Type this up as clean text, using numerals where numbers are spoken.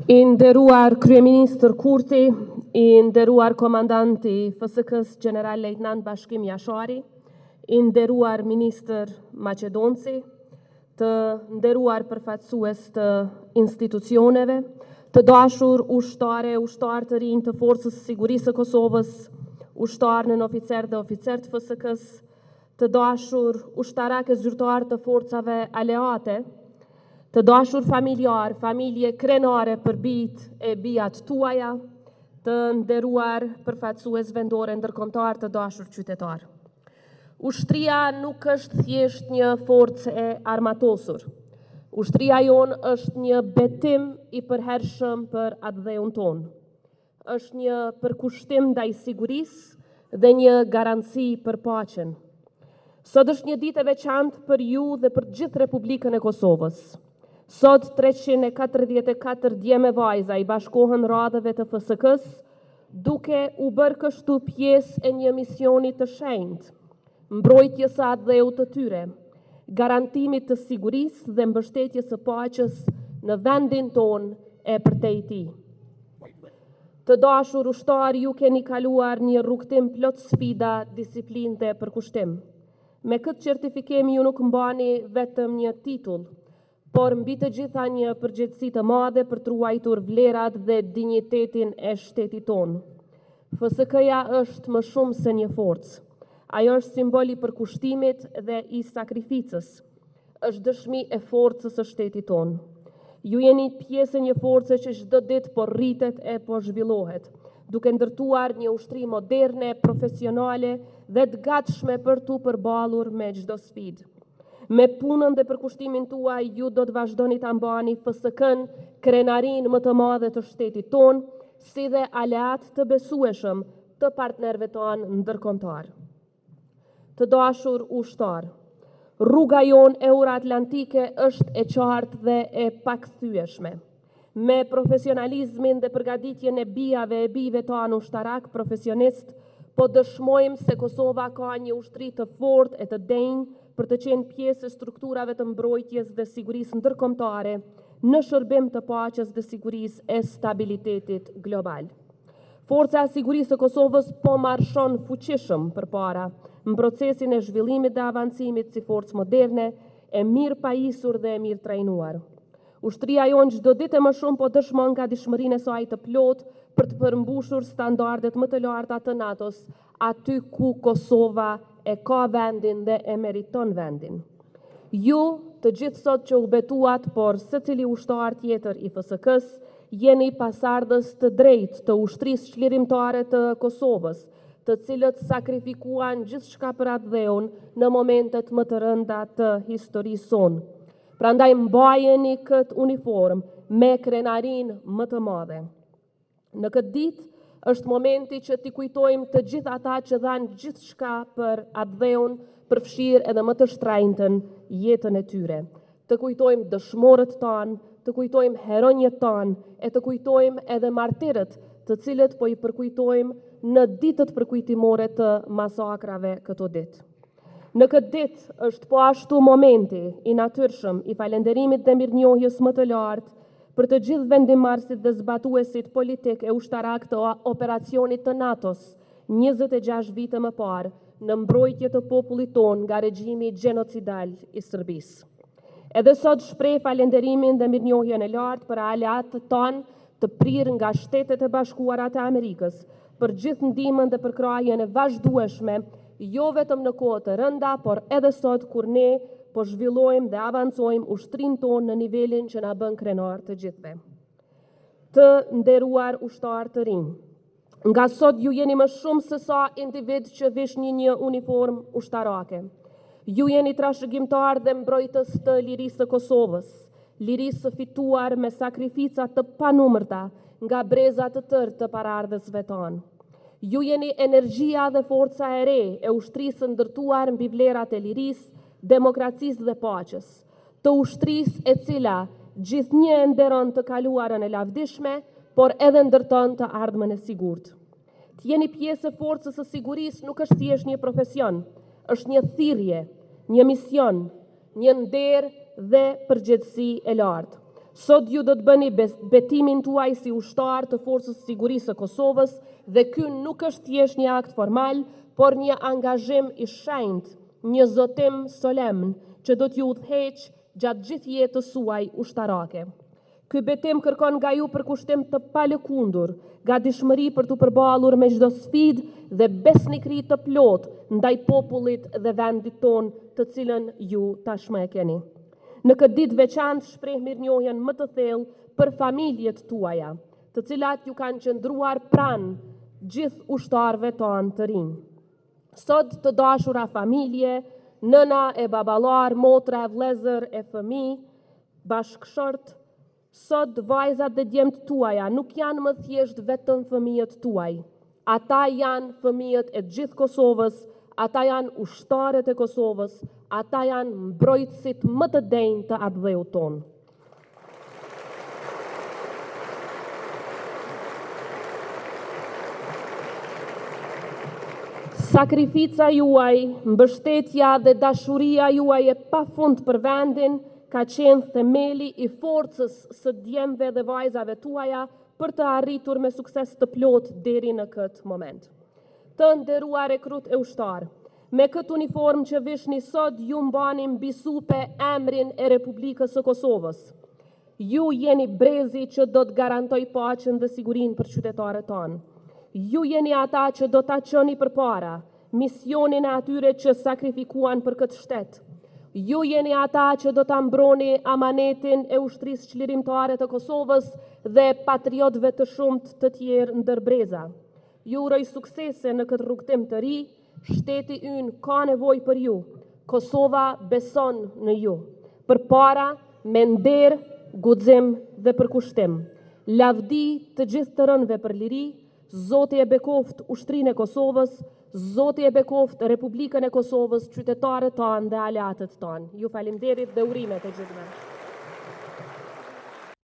I nderuar Kryeministër Kurti, I nderuar Komandanti FSK-s General Lejtnant Bashkim Jashari, I nderuar Ministër Maqedonci, të nderuar përfaqësues të institucioneve, të dashur ushtar të rinj të Forcës së Sigurisë së Kosovës, ushtar nën oficer dhe oficer të FSK-s, të dashur ushtarakë zyrtar të forcave aleate, të dashur familjar, familje krenare për bijt e bijat tuaja, të nderuar përfaqësues vendore ndërkombëtar të dashur qytetar. Ushtria nuk është thjesht një forcë e armatosur. Ushtria jonë është një betim I përhershëm për atdheun tonë. Është një përkushtim ndaj sigurisë dhe një garanci për paqen. Sot është një ditë e veçantë për ju dhe për gjithë Republikën e Kosovës. Sot 344 djemë e vajza I bashkohen radhëve të FSK-s, duke u bërë kështu pjesë e një misioni të shenjtë, mbrojtjes së atdheut të tyre, garantimit të sigurisë dhe mbështetjes së paqes në vendin tonë e përtejti. Të dashur ushtar, ju keni kaluar një rrugtim plot sfida, disiplinë dhe përkushtim. Me këtë certifikim ju nuk mbani vetëm një titull, por mbi të gjitha një përgjegjësi të madhe për të ruajtur vlerat dhe dinjitetin e shtetit tonë. FSK-ja është më shumë se një forcë. Ajo është simbol I përkushtimit dhe I sakrificës. Është dëshmi e forcës së shtetit tonë. Ju jeni pjesë e një force që çdo ditë po rritet e po zhvillohet, duke ndërtuar një ushtri moderne, profesionale dhe të gatshme për tu përballur me çdo sfidë. Me punën dhe përkushtimin tuaj, ju do të vazhdoni ta mbani FSK-n krenarin më të madhe të shtetit tonë, si dhe aleat të besueshëm të partnerëve tonë ndërkombëtar. Të dashur ushtar, rruga jonë euroatlantike është e qartë dhe e pakthyeshme. Me profesionalizmin dhe përgatitjen e bijave e bijve tonë ushtarak profesionist, po dëshmojmë se Kosova ka një ushtri të fortë e të denjë për të qenë pjesë e strukturave të mbrojtjes dhe sigurisë ndërkombëtare në shërbim të paqes dhe sigurisë e stabilitetit global. Forca e Sigurisë së Kosovës po marshon fuqishëm përpara në procesin e zhvillimit dhe avancimit si forcë moderne, e mirë pajisur dhe e mirë trajnuar. Ushtria jonë çdo ditë më shumë po dëshmon nga dishmërinë e saj të plotë për të përmbushur standardet më të larta të NATO-s, aty ku Kosova e ka vendin dhe e meriton vendin. Ju, të gjithë sot që u betuat, por secili ushtar tjetër I FSK-s, jeni pasardhës të drejtë të ushtrisë çlirimtare të Kosovës, të cilët sakrifikuan gjithçka për atdheun në momentet më të rënda të historisë sonë. Prandaj mbajeni këtë uniform me krenarin më të madhe. Në këtë ditë është momenti që t'i kujtojmë të gjithë ata që dhanë gjithçka për atdheun, përfshirë edhe më të shtrajntën jetën e tyre. Të kujtojmë dëshmorët tanë, të kujtojmë heronjët tanë, e të kujtojmë edhe martirët, të cilët po I përkujtojmë në ditët përkujtimore të masakrave këto ditë. Në këtë ditë është po ashtu momenti I natyrshëm I falënderimit dhe mirënjohjes më të lartë për të gjithë vendimarrësit dhe zbatuesit politik e ushtarak të operacionit të NATO-s 26 vite më parë në mbrojtje të popullit tonë nga regjimi gjenocidal I Serbisë. Edhe sot shpreh falënderimin dhe mirënjohjen e lartë për aleatët tanë të prirë nga Shtetet e Bashkuara të Amerikës për gjithë ndihmën dhe përkrahjen e vazhdueshme, jo vetëm në kohë të rënda, por edhe sot kur ne po zhvillojmë dhe avancojmë ushtrinë tonë në nivelin që na bën krenar të gjithëve. Të nderuar ushtar të rinj, nga sot ju jeni më shumë se sa individ që vishni një uniform ushtarake. Ju jeni trashëgimtar dhe mbrojtës të lirisë së Kosovës, lirisë së fituar me sakrifica të panumërta nga breza të tërë të paraardhësve tanë. Ju jeni energjia dhe forca e re e ushtrisë së ndërtuar mbi vlerat e lirisë, demokracisë dhe paqes, të ushtrisë e cila gjithnjë e nderon të kaluarën e lavdishme, por edhe ndërton të ardhmen e sigurt. Të jeni pjesë e forcës së sigurisë nuk është thjesht një profesion, është një thirrje, një mision, një nder dhe përgjegjësi e lartë. Sot ju do të bëni betimin tuaj si ushtar të Forcës së Sigurisë së Kosovës dhe ky nuk është thjesht një akt formal, por një angazhim i shenjtë, një zotim solemn që do t'ju udhëheq gjatë gjithë jetës suaj ushtarake. Ky betim kërkon nga ju përkushtim të palëkundur, gatishmëri për t'u përballur me çdo sfidë dhe besnikëri të plotë ndaj popullit dhe vendit tonë, të cilën ju tashmë e keni. Në këtë ditë veçantë shpreh mirënjohjen më të thellë për familjet tuaja, të cilat ju kanë qëndruar pranë gjithë ushtarëve tonë të rinj. Sot të dashura familje, nëna e baballar, motra e vëllezër e fëmijë, bashkëshort, sot vajzat dhe djemtë tuaja nuk janë më thjesht vetëm fëmijët tuaj. Ata janë fëmijët e gjithë Kosovës, ata janë ushtarët e Kosovës, ata janë mbrojtësit më të denjë të atë dheu tonë. Sakrifica juaj, mbështetja dhe dashuria juaj e pafund për vendin ka qenë themeli i forcës së djemve dhe vajzave tuaja për të arritur me sukses të plot deri në këtë moment. Të nderuar rekrut e ushtar, me këtë uniform që vishni sot, ju mbani mbi supe emrin e Republikës së Kosovës. Ju jeni brezi që do të garantoj paqen dhe sigurinë për qytetarët tonë. Ju jeni ata që do ta çoni përpara misionin e atyre që sakrifikuan për këtë shtet. Ju jeni ata që do ta mbroni amanetin e ushtrisë çlirimtare të Kosovës dhe patriotëve të shumtë të tjerë ndër breza. Ju uroj suksese në këtë rrugtim të ri. Shteti ynë ka nevojë për ju. Kosova beson në ju. Përpara, me nder, guxim dhe përkushtim. Lavdi të gjithë të rënëve për liri. Zoti e bekoft ushtrinë e Kosovës, Zoti e bekoft Republikën e Kosovës, qytetarët tanë dhe aleatët tanë. Ju faleminderit dhe urime të gjithëve.